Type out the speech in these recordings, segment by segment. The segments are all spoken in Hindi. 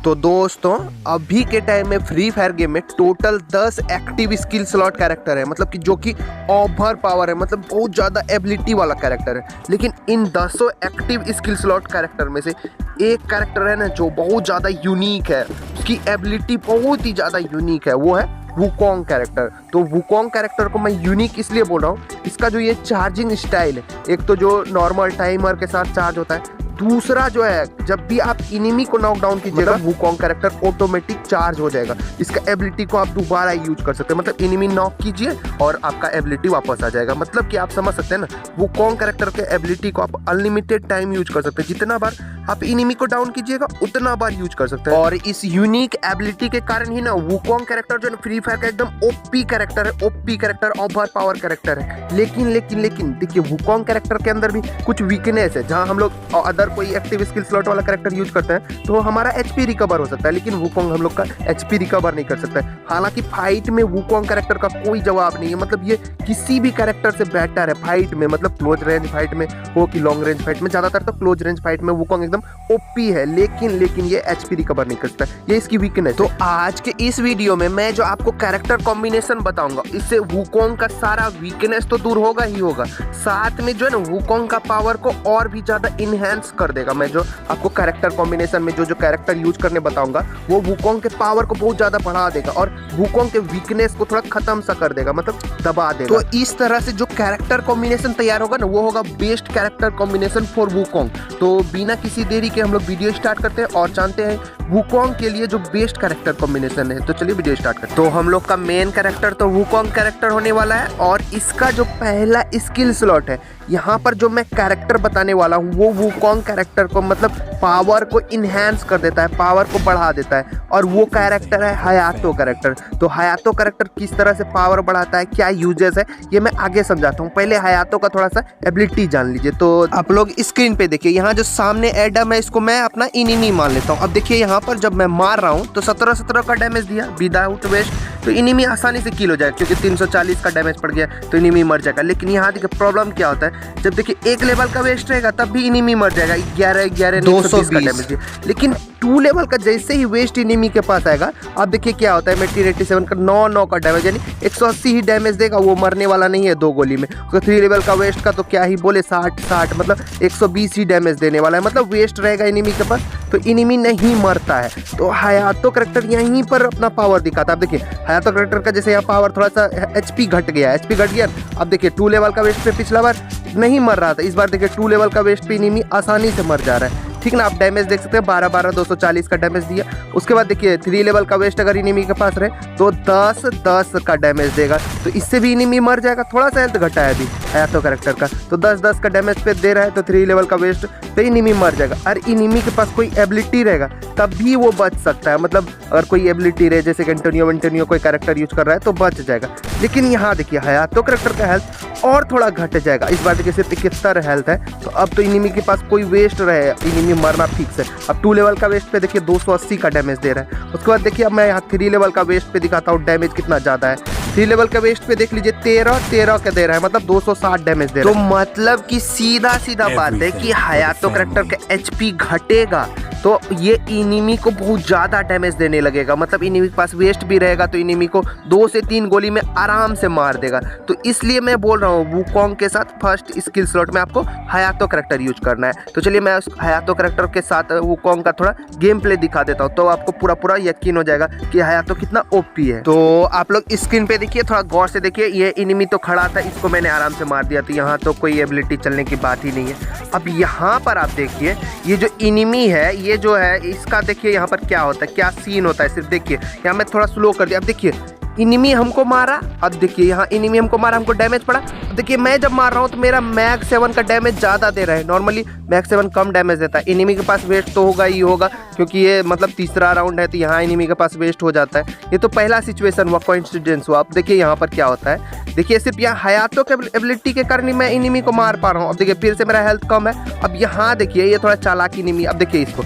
तो दोस्तों अभी के टाइम में फ्री फायर गेम में total 10 active skill slot character है, मतलब कि जो कि ओवर पावर है, मतलब बहुत ज़्यादा एबिलिटी वाला कैरेक्टर है। लेकिन इन 10 एक्टिव स्किल स्लॉट कैरेक्टर में से एक कैरेक्टर है ना जो बहुत ज़्यादा यूनिक है, उसकी एबिलिटी बहुत ही ज़्यादा यूनिक है, वो है वुकोंग कैरेक्टर। तो वुकोंग कैरेक्टर को मैं यूनिक इसलिए बोल रहा हूँ, इसका जो ये चार्जिंग स्टाइल है, एक तो जो नॉर्मल टाइमर के साथ चार्ज होता है, दूसरा जो है जब भी आप इनिमी को नॉकडाउन कीजिएगा वुकोंग कैरेक्टर ऑटोमेटिक चार्ज हो जाएगा। इसका एबिलिटी को आप दोबारा यूज कर सकते हैं, मतलब इनिमी नॉक कीजिए और आपका एबिलिटी वापस आ जाएगा। मतलब कि आप समझ सकते हैं ना, वुकोंग कैरेक्टर के एबिलिटी को आप अनलिमिटेड टाइम यूज कर सकते हैं, जितना बार आप इनिमी को डाउन कीजिएगा उतना बार यूज कर सकते हैं। और इस यूनिक एबिलिटी के कारण ही ना वुकोंग कैरेक्टर जो है फ्री फायर का एकदम ओपी कैरेक्टर है, OP character, over power character है। लेकिन देखिए वुकोंग कैरेक्टर के अंदर भी कुछ वीकनेस है। जहां हम लोग अदर कोई एक्टिव स्किल स्लॉट वाला कैरेक्टर यूज करते हैं तो हमारा एचपी रिकवर हो सकता है, लेकिन वुकोंग हम लोग का एचपी रिकवर नहीं कर सकता है। हालांकि फाइट में वुकोंग कैरेक्टर का कोई जवाब नहीं है, मतलब ये किसी भी कैरेक्टर से बेटर है फाइट में, मतलब क्लोज रेंज फाइट में हो कि लॉन्ग रेंज फाइट में, ज्यादातर तो क्लोज रेंज फाइट में वुकोंग एकदम ओपी है। लेकिन ये एचपी रिकवर नहीं कर सकता, ये इसकी वीकनेस। तो आज के इस वीडियो में मैं जो आपको कैरेक्टर कॉम्बिनेशन बताऊंगा, इससे वुकोंग का सारा वीकनेस तो दूर होगा ही होगा, साथ में जो है ना वुकोंग का पावर को और भी ज्यादा इनहेंस कर देगा। मैं जो आपको कैरेक्टर कॉम्बिनेशन में जो कैरेक्टर यूज करने बताऊंगा वो वुकोंग के पावर को बहुत ज्यादा बढ़ा देगा और वुकोंग के वीकनेस को थोड़ा खत्म सा कर देगा, मतलब दबा देगा। तो इस तरह से जो कैरेक्टर कॉम्बिनेशन तैयार होगा ना वो होगा best character combination for Wukong. तो बिना किसी देरी के हम लोग वीडियो स्टार्ट करते हैं और जानते हैं वुकोंग के लिए जो बेस्ट कैरेक्टर कॉम्बिनेशन है। तो चलिए वीडियो स्टार्ट करते हैं। तो हम लोग का मेन कैरेक्टर तो वुकोंग कैरेक्टर होने वाला है और इसका जो पहला स्किल स्लॉट है, यहाँ पर जो मैं कैरेक्टर बताने वाला हूँ वो वुकोंग कैरेक्टर को मतलब पावर को इनहेंस कर देता है, पावर को बढ़ा देता है, और वो कैरेक्टर है हयातो कैरेक्टर। तो हयातो कैरेक्टर किस तरह से पावर बढ़ाता है, क्या यूजेस है, ये मैं आगे समझाता हूँ। पहले हयातो का थोड़ा सा एबिलिटी जान लीजिए। तो आप लोग स्क्रीन पे देखिए, यहाँ जो सामने एडम है इसको मैं अपना इनिमी मान लेता हूँ। अब देखिए यहाँ पर जब मैं मार रहा हूँ तो 17 का डैमेज दिया विदाउट वेस्ट, तो इनिमी आसानी से किल हो जाएगा क्योंकि 340 का डैमेज पड़ गया तो इनिमी मर जाएगा। लेकिन यहाँ देखिए प्रॉब्लम क्या होता है, जब देखिए 1 लेवल का वेस्ट रहेगा तब भी इनिमी मर जाएगा, 11 220 का डैमेज दिया। लेकिन 2 लेवल का जैसे ही वेस्ट इनिमी के पास आएगा, अब देखिए क्या होता है, मेटीरियल 87 का 9 का डैमेज, यानी 180 ही डैमेज देगा, वो मरने वाला नहीं है 2 गोली में। तो 3 लेवल का वेस्ट का तो क्या ही बोले, 60 मतलब 120 ही डैमेज देने वाला है, मतलब वेस्ट रहेगा इनिमी के पास तो इनिमी नहीं मरता है। तो हयातो कैरेक्टर यहीं पर अपना पावर दिखाता है। अब देखिए हयातो कैरेक्टर का जैसे यहाँ पावर थोड़ा सा एचपी घट गया। अब देखिए 2 लेवल का वेस्ट पे पिछला बार नहीं मर रहा था, इस बार देखिए 2 लेवल का वेस्ट पे इनिमी आसानी से मर जा रहा है, ठीक ना। आप डैमेज देख सकते हैं, 12 240 का डैमेज दिया। उसके बाद देखिए 3 लेवल का वेस्ट अगर इनिमी के पास रहे तो 10 का डैमेज देगा, तो इससे भी इनिमी मर जाएगा। थोड़ा सा हेल्थ घटा है अभी हयातो कैरेक्टर का, तो 10 का डैमेज पे दे रहा है, तो 3 लेवल का वेस्ट पे इनिमी मर जाएगा। और इनिमी के पास कोई एबिलिटी रहेगा तब भी वो बच सकता है, मतलब अगर कोई एबिलिटी रहे जैसे कि एंटोनियो कोई कैरेक्टर यूज कर रहा है तो बच जाएगा। लेकिन यहाँ देखिए हयातो कैरेक्टर का हेल्थ और थोड़ा घट जाएगा। इस बार देखिए सिर्फ 71 हेल्थ है, तो अब तो इनिमी के पास कोई वेस्ट रहे, इनिमी मरना फिक्स है। अब 2 लेवल का वेस्ट पे देखिए 280 का डैमेज दे रहा है। उसके बाद देखिए अब मैं यहाँ 3 लेवल का वेस्ट पे दिखाता हूँ डैमेज कितना ज़्यादा है। 3 लेवल का वेस्ट पे देख लीजिए 13 का दे रहा है, मतलब 260 डैमेज दे रहा है। तो मतलब कि सीधा बात है कि हयातो कैरेक्टर का एचपी घटेगा तो ये इनिमी को बहुत ज़्यादा डैमेज देने लगेगा, मतलब इनिमी के पास वेस्ट भी रहेगा तो इनिमी को 2 से 3 गोली में आराम से मार देगा। तो इसलिए मैं बोल रहा हूँ वुकोंग के साथ फर्स्ट स्किल स्लॉट में आपको हयातो कैरेक्टर यूज करना है। तो चलिए मैं उस हयातो कैरेक्टर के साथ वुकोंग का थोड़ा गेम प्ले दिखा देता हूँ, तो आपको पूरा यकीन हो जाएगा कि हयातो कितना ओपी है। तो आप लोग स्क्रीन पे देखिए, थोड़ा गौर से देखिए, ये इनिमी तो खड़ा था, इसको मैंने आराम से मार दिया, तो यहाँ तो कोई एबिलिटी चलने की बात ही नहीं है। अब यहाँ पर आप देखिए ये जो इनिमी है, ये जो है इसका देखिए यहाँ पर क्या होता है, क्या सीन होता है, सिर्फ देखिए यहाँ मैं थोड़ा स्लो कर दिया। अब देखिए इनिमी हमको मारा, अब देखिए यहाँ इनिमी हमको मारा, हमको डैमेज पड़ा। अब देखिए मैं जब मार रहा हूँ तो मेरा मैग 7 का डैमेज ज़्यादा दे रहा है, नॉर्मली मैग 7 कम डैमेज देता है। इनिमी के पास वेस्ट तो होगा ही होगा क्योंकि ये मतलब तीसरा राउंड है, तो यहाँ इनिमी के पास वेस्ट हो जाता है। ये तो पहला सिचुएशन हुआ, कोइंसिडेंस हुआ। अब देखिए यहाँ पर क्या होता है, देखिए सिर्फ यहाँ हयातो के एबिलिटी के कारण मैं इनिमी को मार पा रहा हूँ। अब देखिए फिर से मेरा हेल्थ कम है। अब यहाँ देखिए ये थोड़ा चालाक इनिमी, अब देखिए इसको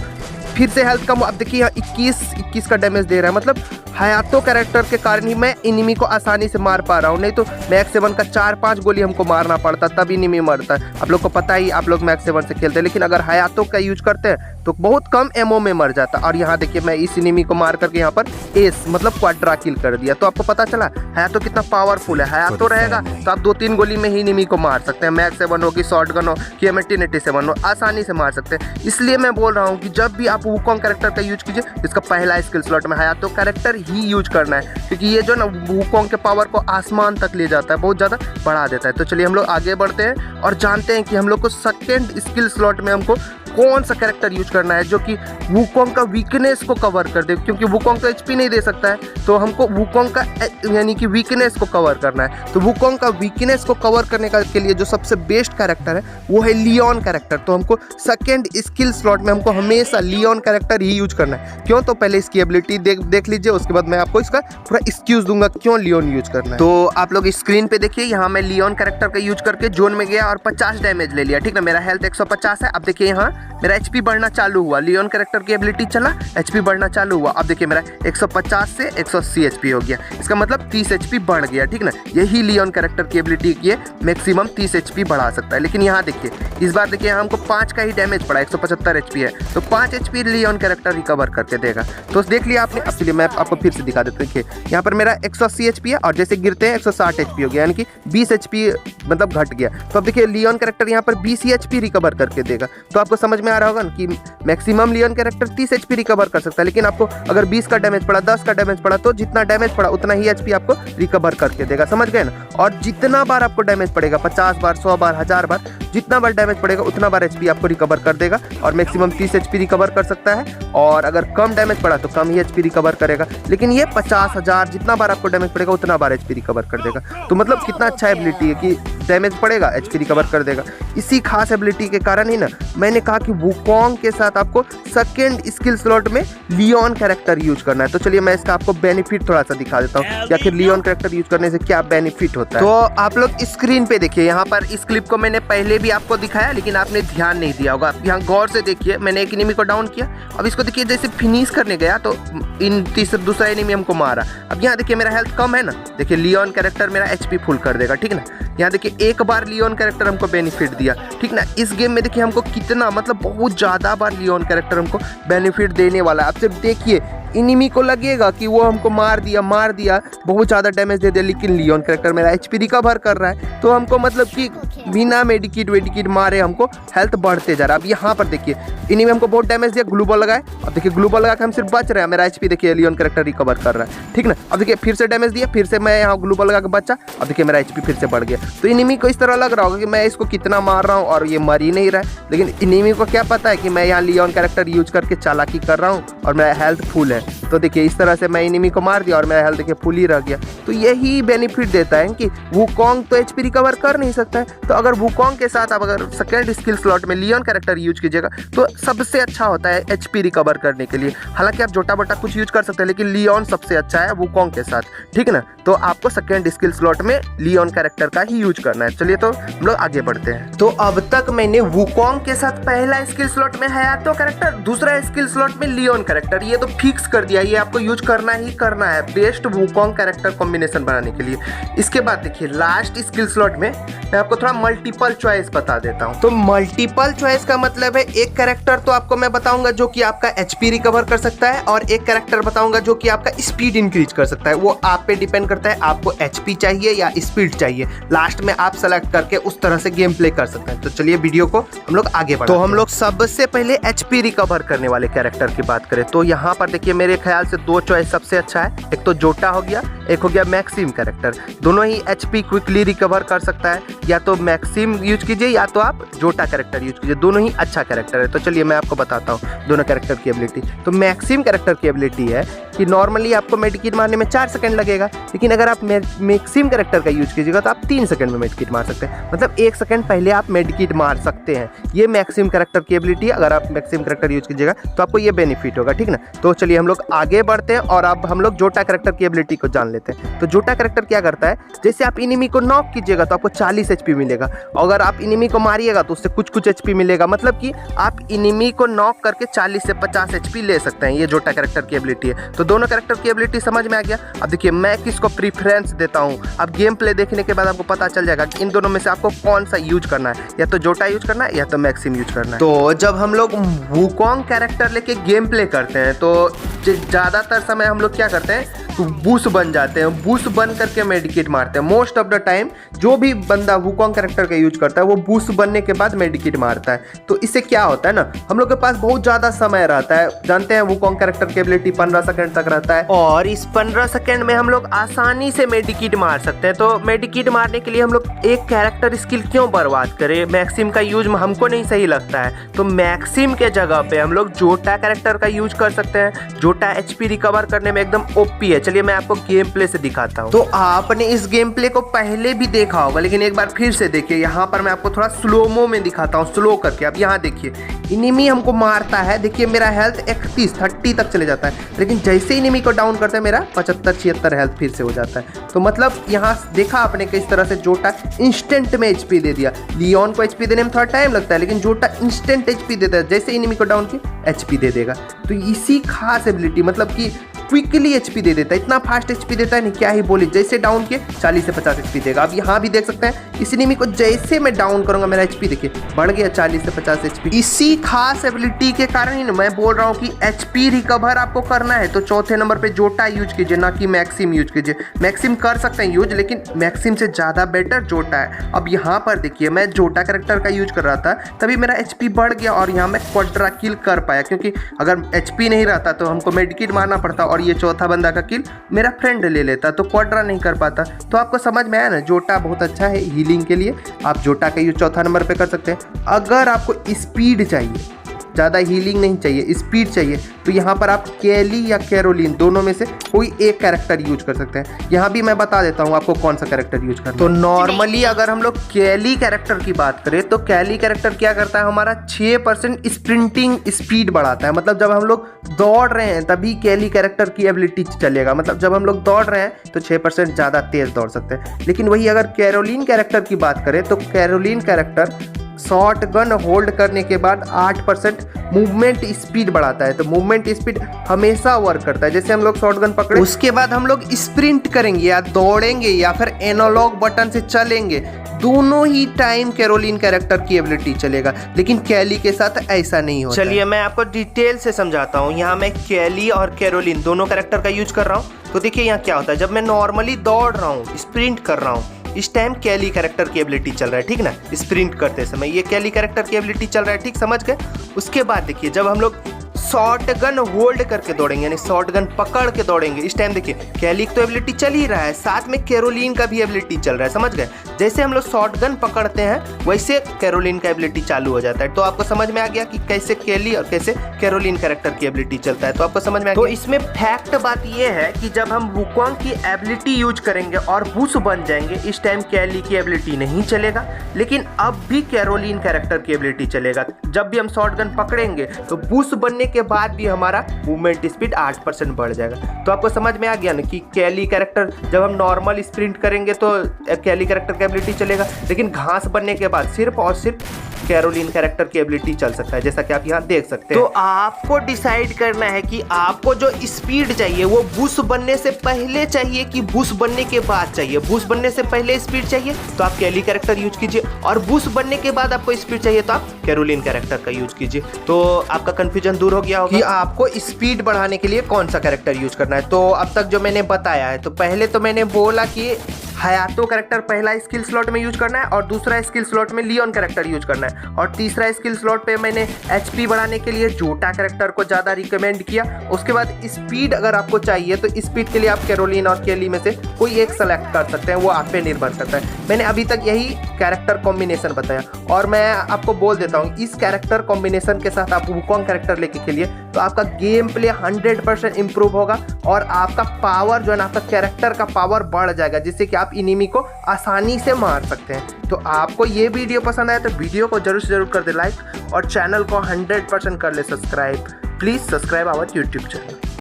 फिर से हेल्थ कम। अब देखिए यहाँ 21 का डैमेज दे रहा है, मतलब हयातो कैरेक्टर के कारण ही मैं इनिमी को आसानी से मार पा रहा हूँ, नहीं तो मैक्स 7 का 4-5 गोली हमको मारना पड़ता तब इनिमी मरता है। आप लोग को पता ही, आप लोग मैक्स 7 से खेलते हैं, लेकिन अगर हयातो का यूज करते हैं तो बहुत कम एमओ में मर जाता। और यहाँ देखिए मैं इस एनिमी को मार करके यहाँ पर एस मतलब क्वाड्रा किल कर दिया। तो आपको पता चला है तो कितना पावरफुल है। हया तो रहेगा तो आप 2-3 गोली में ही एनिमी को मार सकते हैं। मैक 7 हो कि शॉर्ट गन हो कि M1887 हो, आसानी से मार सकते हैं। इसलिए मैं बोल रहा हूँ कि जब भी आप वुकोंग कैरेक्टर का यूज कीजिए, इसका पहला स्किल स्लॉट में हया तो कैरेक्टर ही यूज करना है, क्योंकि ये जो ना वुकोंग के पावर को आसमान तक ले जाता है, बहुत ज़्यादा बढ़ा देता है। तो चलिए हम लोग आगे बढ़ते हैं और जानते हैं कि हम लोग को सेकेंड स्किल स्लॉट में हमको कौन सा कैरेक्टर यूज करना है जो कि वुकोंग का वीकनेस को कवर कर दे, क्योंकि वुकोंग तो एचपी नहीं दे सकता है, तो हमको वुकोंग का यानी कि वीकनेस को कवर करना है। तो वुकोंग का वीकनेस को कवर करने के लिए जो सबसे बेस्ट कैरेक्टर है वो है लियोन कैरेक्टर। तो हमको सेकेंड स्किल स्लॉट में हमको हमेशा लियोन कैरेक्टर ही यूज करना है। क्यों? तो पहले इसकी एबिलिटी देख लीजिए, उसके बाद मैं आपको इसका पूरा एक्सक्यूज दूंगा क्यों लियोन यूज करना है। तो आप लोग स्क्रीन पे देखिए, यहाँ मैं लियोन कैरेक्टर का यूज करके जोन में गया और 50 डैमेज ले लिया, ठीक ना। मेरा हेल्थ 150 है। अब देखिए यहाँ मेरा एचपी बढ़ना चालू हुआ, लियोन कैरेक्टर की एबिलिटी चला, एचपी बढ़ना चालू हुआ। अब देखिए मेरा 150 से 180 एचपी हो गया, इसका मतलब 30 एचपी बढ़ गया, ठीक ना। यही लियोन कैरेक्टर की एबिलिटी की है, मैक्सिमम 30 एचपी बढ़ा सकता है। लेकिन यहाँ देखिए इस बार देखिए हमको 5 का ही डैमेज पड़ा, 175 एचपी है, तो 5 एचपी लियोन कैरेक्टर रिकवर करके देगा। तो देख लिया आपने। अब चलिए मैं आपको फिर से दिखा देता हूँ। देखिए यहाँ पर मेरा 180 एचपी है और जैसे गिरते हैं 160 एचपी हो गया, यानी कि 20 एचपी मतलब घट गया। तो अब देखिए लियोन कैरेक्टर यहाँ पर 20 एचपी रिकवर करके देगा। तो आपको समझ में आ रहा होगा कि maximum Leon character 30 HP recover कर सकता है, लेकिन आपको अगर 20 का डैमेज पड़ा, 10 का डैमेज पड़ा, तो जितना डैमेज पड़ा उतना ही एचपी आपको रिकवर करके देगा, समझ गए ना। और जितना बार आपको डैमेज पड़ेगा, 50 बार, 100 बार, 1000 बार, जितना बार डैमेज पड़ेगा उतना बार एचपी आपको रिकवर कर देगा। और मैक्सिमम 30 एचपी रिकवर कर सकता है, और अगर कम डैमेज पड़ा तो कम ही एचपी रिकवर करेगा। लेकिन ये 50,000 जितना बार आपको डैमेज पड़ेगा उतना बार एचपी रिकवर कर देगा। तो मतलब कितना अच्छा एबिलिटी है कि डैमेज पड़ेगा एचपी रिकवर कर देगा। इसी खास एबिलिटी के कारण ही ना मैंने कहा कि वुकोंग के साथ आपको सेकेंड स्किल स्लॉट में लियोन कैरेक्टर यूज करना है। तो चलिए मैं इसका आपको बेनिफिट थोड़ा सा दिखा देता हूँ कि आखिर लियोन कैरेक्टर यूज करने से क्या बेनिफिट होता है। तो आप लोग स्क्रीन पे देखिए, यहाँ पर इस क्लिप को मैंने पहले भी आपको दिखाया, लेकिन आपने ध्यान नहीं दिया होगा। यहाँ गौर से देखिए, मैंने एक एनिमी को डाउन किया, अब इसको देखिए जैसे फिनिश करने गया तो इन दूसरा एनिमी हमको मारा। अब यहाँ देखिए मेरा हेल्थ कम है ना, देखिए लियोन कैरेक्टर मेरा एचपी फुल कर देगा, ठीक ना। यहाँ देखिए एक बार लियोन कैरेक्टर हमको बेनिफिट दिया, ठीक ना। इस गेम में देखिए हमको कितना मतलब बहुत ज़्यादा बार लियोन कैरेक्टर हमको बेनिफिट देने वाला है। आप सिर्फ देखिए, एनिमी को लगेगा कि वो हमको मार दिया, बहुत ज़्यादा डैमेज दे दिया, लेकिन लियोन कैरेक्टर मेरा एचपी रिकवर कर रहा है। तो हमको मतलब कि बिना मेडिकिट मारे हमको हेल्थ बढ़ते जा रहा है। अब यहाँ पर देखिए एनिमी हमको बहुत डैमेज दिया, ग्लू बॉल लगाए, अब देखिए ग्लू बॉल लगा के हम सिर्फ बच रहे हैं, मेरा एचपी देखिए लियोन कैरेक्टर रिकवर कर रहा है, ठीक ना। अब देखिए फिर से डैमेज दिया, फिर से मैं यहाँ ग्लू बॉल लगा के बचा, अब देखिए मेरा एचपी फिर से बढ़ गया। तो एनिमी को इस तरह लग रहा होगा कि मैं इसको कितना मार रहा हूँ और ये मर ही नहीं रहा है, लेकिन एनिमी को क्या पता है कि मैं यहाँ लियोन कैरेक्टर यूज करके चालाकी कर रहा हूँ और मेरा हेल्थ फुल है। तो देखिए इस तरह से मैं एनिमी को मार दिया और मेरा हेल्थ देखिए फुल ही रह गया। तो यही बेनिफिट देता है कि वुकोंग तो एचपी रिकवर कर नहीं सकता है, तो अगर वुकोंग के साथ आप अगर सेकेंड स्किल स्लॉट में लियोन कैरेक्टर यूज कीजिएगा तो सबसे अच्छा होता है एचपी रिकवर करने के लिए। हालांकि आप जोटा बोटा कुछ यूज कर सकते हैं, लेकिन लियोन सबसे अच्छा है वुकोंग के साथ, ठीक ना। तो आपको सेकेंड स्किल स्लॉट में लियोन कैरेक्टर का ही यूज करना है। चलिए तो हम लोग आगे बढ़ते हैं। तो अब तक मैंने वुकोंग के साथ पहला स्किल स्लॉट में हयातो कैरेक्टर, दूसरा स्किल स्लॉट में लियोन कैरेक्टर, ये तो फिक्स कर दिया, ये आपको यूज करना ही करना है बेस्ट वुकोंग कैरेक्टर कॉम्बिनेशन बनाने के लिए। इसके बाद देखिए लास्ट स्किल स्लॉट में मैं आपको थोड़ा मल्टीपल चॉइस बता देता हूँ। तो मल्टीपल चॉइस का मतलब है एक कैरेक्टर तो आपको मैं बताऊंगा जो कि आपका एचपी रिकवर कर सकता है, और एक कैरेक्टर बताऊंगा जो कि आपका स्पीड इंक्रीज कर सकता है। वो आप पे डिपेंड करता है आपको एचपी चाहिए या स्पीड चाहिए, लास्ट में आप सेलेक्ट करके उस तरह से गेम प्ले कर सकते हैं। तो चलिए वीडियो को हम लोग आगे बढ़ाते हैं। तो हम लोग सबसे पहले एचपी रिकवर करने वाले कैरेक्टर की बात करें तो यहाँ पर देखिए मेरे ख्याल से दो चॉइस सबसे अच्छा है, एक तो जोटा हो गया, एक हो गया मैक्सिम कैरेक्टर। दोनों ही एचपी क्विकली रिकवर कर सकता है, या तो मैक्सिम यूज कीजिए या तो आप जोटा कैरेक्टर यूज कीजिए, दोनों ही अच्छा कैरेक्टर है। तो चलिए मैं आपको बताता हूँ दोनों कैरेक्टर की एबिलिटी। तो मैक्सिम कैरेक्टर की एबिलिटी है कि नॉर्मली आपको मेडिकिट मारने में 4 सेकंड लगेगा, लेकिन अगर आप मैक्सिम कैरेक्टर का यूज कीजिएगा तो आप 3 सेकंड में मेडिकिट मार सकते हैं, मतलब 1 सेकंड पहले आप मेडिकिट मार सकते हैं। ये मैक्सिम कैरेक्टर की एबिलिटी है, अगर आप मैक्सिम कैरेक्टर यूज कीजिएगा तो आपको ये बेनिफिट होगा, ठीक ना। तो चलिए हम लोग लोग आगे बढ़ते हैं और अब हम लोग जोटा कैरेक्टर की एबिलिटी को जान लेते हैं। तो जोटा कैरेक्टर क्या करता है, जैसे आप इनिमी को नॉक कीजिएगा तो आपको 40 HP मिलेगा, अगर आप इनिमी को मारिएगा तो उससे कुछ HP मिलेगा। मतलब कि आप इनिमी को नॉक करके 40 से 50 HP ले सकते हैं। ये जोटा कैरेक्टर की एबिलिटी है। तो दोनों कैरेक्टर की एबिलिटी समझ में आ गया। अब देखिए मैं किसको प्रीफरेंस देता हूँ। अब गेम प्ले देखने के बाद आपको पता चल जाएगा कि इन दोनों में से आपको कौन सा यूज करना है, या तो जोटा यूज करना है या तो मैक्सिम यूज करना है। तो जब हम लोग वुकोंग कैरेक्टर लेके गेम प्ले करते हैं तो ज़्यादातर समय हम लोग क्या करते हैं, तो बूस्ट बन जाते हैं। बूस्ट बन करके मेडिकेट मारते हैं। मोस्ट ऑफ द टाइम जो भी बंदा वुकोंग कैरेक्टर का यूज करता है वो बूस्ट बनने के बाद मेडिकेट मारता है। तो इससे क्या होता है ना, हम लोग के पास बहुत ज़्यादा समय रहता है। जानते हैं वुकोंग कैरेक्टर की एबिलिटी 15 सेकंड तक रहता है और इस 15 सेकंड में हम लोग आसानी से मेडिकेट मार सकते हैं। तो मेडिकेट मारने के लिए हम लोग एक कैरेक्टर स्किल क्यों बर्बाद करें, मैक्सिम का यूज हमको नहीं सही लगता है। तो मैक्सिम के जगह पे हम लोग जोटा कैरेक्टर का यूज कर सकते हैं। जोटा HP रिकवर करने में एकदम ओपी है। चलिए मैं आपको गेम प्ले से दिखाता हूँ। तो आपने इस गेम प्ले को पहले भी देखा होगा, लेकिन एक बार फिर से देखिए। यहाँ पर मैं आपको थोड़ा स्लोमो में दिखाता हूँ, स्लो करके। अब यहाँ देखिए इनिमी हमको मारता है, देखिए मेरा हेल्थ 30 तक चले जाता है, लेकिन जैसे इनिमी को डाउन करते हैं मेरा 75-76 हेल्थ फिर से हो जाता है। तो मतलब यहाँ देखा आपने किस तरह से जोटा इंस्टेंट में HP दे दिया। लियोन को HP देने में थोड़ा टाइम लगता है, लेकिन जोटा इंस्टेंट HP देता है। जैसे इनिमी को डाउन किया HP दे देगा। तो इसी खास एबिलिटी, मतलब कि क्विकली HP दे देता है, इतना फास्ट HP देता है नहीं क्या ही बोली। जैसे डाउन किए 40 से 50 HP देगा। अब यहाँ भी देख सकते हैं इस इनिमी को जैसे मैं डाउन करूंगा मेरा HP देखिए बढ़ गया 40 से 50 HP। इसी खास एबिलिटी के कारण ही मैं बोल रहा हूँ कि HP रिकवर आपको करना है तो चौथे नंबर पे जोटा यूज कीजिए, ना कि मैक्सिम यूज कीजिए। मैक्सिम कर सकते हैं यूज, लेकिन मैक्सिम से ज़्यादा बेटर जोटा है। अब यहाँ पर देखिए मैं जोटा कैरेक्टर का यूज कर रहा था, तभी मेरा HP बढ़ गया और यहाँ मैं क्वाड्रा किल कर पाया, क्योंकि अगर HP नहीं रहता तो हमको मेडिकेट मारना पड़ता और ये चौथा बंदा का किल मेरा फ्रेंड ले लेता, तो क्वाड्रा नहीं कर पाता। तो आपको समझ में आया ना, जोटा बहुत अच्छा है हीलिंग के लिए। आप जोटा का यूज चौथा नंबर पे कर सकते हैं। अगर आपको स्पीड चाहिए, ज़्यादा हीलिंग नहीं चाहिए, स्पीड चाहिए, तो यहाँ पर आप कैली या कैरोलिन दोनों में से कोई एक कैरेक्टर यूज कर सकते हैं। यहाँ भी मैं बता देता हूँ आपको कौन सा कैरेक्टर यूज करना है। तो नॉर्मली अगर हम लोग कैली कैरेक्टर की बात करें तो कैली कैरेक्टर क्या करता है, हमारा 6% स्प्रिंटिंग स्पीड बढ़ाता है। मतलब जब हम लोग दौड़ रहे हैं तभी कैली कैरेक्टर की एबिलिटी चलेगा। मतलब जब हम लोग दौड़ रहे हैं तो 6% ज़्यादा तेज दौड़ सकते हैं। लेकिन वही अगर कैरोलिन कैरेक्टर की बात करें तो Caroline character short gun hold करने के बाद 8% मूवमेंट स्पीड बढ़ाता है। तो मूवमेंट स्पीड हमेशा वर्क करता है। जैसे हम लोग शॉर्ट गन पकड़े, उसके बाद हम लोग स्प्रिंट करेंगे या दौड़ेंगे या फिर एनालॉग बटन से चलेंगे, दोनों ही टाइम कैरोलिन कैरेक्टर की एबिलिटी चलेगा। लेकिन कैली के साथ ऐसा नहीं होता। चलिए मैं आपको डिटेल से समझाता हूँ। यहाँ मैं कैली और कैरोलिन दोनों कैरेक्टर का यूज कर रहा हूँ। तो देखिए यहाँ क्या होता है, जब मैं नॉर्मली दौड़ रहा हूँ, स्प्रिंट कर रहा हूँ, इस टाइम कैली कैरेक्टर की एबिलिटी चल रहा है, ठीक ना। स्प्रिंट करते समय ये कैली कैरेक्टर की एबिलिटी चल रहा है, ठीक समझ गए। उसके बाद देखिए जब हम लोग शॉर्ट गन होल्ड करके दौड़ेंगे, यानी शॉर्ट गन पकड़ के दौड़ेंगे, इस टाइम देखिए कैली तो एबिलिटी चल ही रहा है, साथ में कैरोलिन का भी एबिलिटी चल रहा है, समझ गए। जैसे हम लोग शॉर्ट गन पकड़ते हैं वैसे कैरोलिन का एबिलिटी चालू हो जाता है। तो आपको समझ में आ गया कि कैसे कैली और कैसे कैरोलिन कैरेक्टर की एबिलिटी चलता है। तो आपको समझ में आ गया। तो इसमें फैक्ट बात ये है कि जब हम वुकोंग की एबिलिटी यूज करेंगे और बूस्ट बन जाएंगे, इस टाइम कैली की एबिलिटी नहीं चलेगा, लेकिन अब भी कैरोलिन कैरेक्टर की एबिलिटी चलेगा। जब भी हम शॉर्ट गन पकड़ेंगे तो बूस्ट बनने के बाद भी हमारा मूवमेंट स्पीड 8% बढ़ जाएगा। तो आपको समझ में आ गया ना कि कैली कैरेक्टर जब हम नॉर्मल स्प्रिंट करेंगे तो कैली कैरेक्टर की एबिलिटी चलेगा, लेकिन घास बनने के बाद सिर्फ और सिर्फ कैरोलिन कैरेक्टर की एबिलिटी चल सकता है, जैसा कि आप यहाँ देख सकते हैं। तो आपको डिसाइड करना है कि आपको जो स्पीड चाहिए वो बूस्ट बनने से पहले चाहिए कि बूस्ट बनने के बाद चाहिए। बूस्ट बनने से पहले स्पीड चाहिए तो आप कैली कैरेक्टर यूज कीजिए, और बूस्ट बनने के बाद आपको स्पीड चाहिए तो आप कैरोलिन कैरेक्टर का यूज कीजिए। तो आपका कंफ्यूजन दूर हो गया होगा कि आपको स्पीड बढ़ाने के लिए कौन सा कैरेक्टर यूज करना है। तो अब तक जो मैंने बताया है, तो पहले तो मैंने बोला कि हयातो कैरेक्टर पहला स्किल स्लॉट में यूज करना है और दूसरा स्किल स्लॉट में लियोन कैरेक्टर यूज करना है, और तीसरा स्किल स्लॉट पे मैंने HP बढ़ाने के लिए जोटा कैरेक्टर को ज़्यादा रिकमेंड किया। उसके बाद स्पीड अगर आपको चाहिए तो स्पीड के लिए आप कैरोलिन और कैली में से कोई एक सेलेक्ट कर सकते हैं, वो आप पे निर्भर करता है। मैंने अभी तक यही कैरेक्टर कॉम्बिनेशन बताया, और मैं आपको बोल देता हूँ इस कैरेक्टर कॉम्बिनेशन के साथ आप वुकोंग कैरेक्टर लेके खेलिए तो आपका गेम प्ले 100% इंप्रूव होगा और आपका पावर जो है ना, आपका कैरेक्टर का पावर बढ़ जाएगा, जिससे कि आप इनिमी को आसानी से मार सकते हैं। तो आपको ये वीडियो पसंद आया तो वीडियो को जरूर से जरूर कर दे लाइक, और चैनल को 100% कर ले subscribe. Please subscribe our YouTube channel.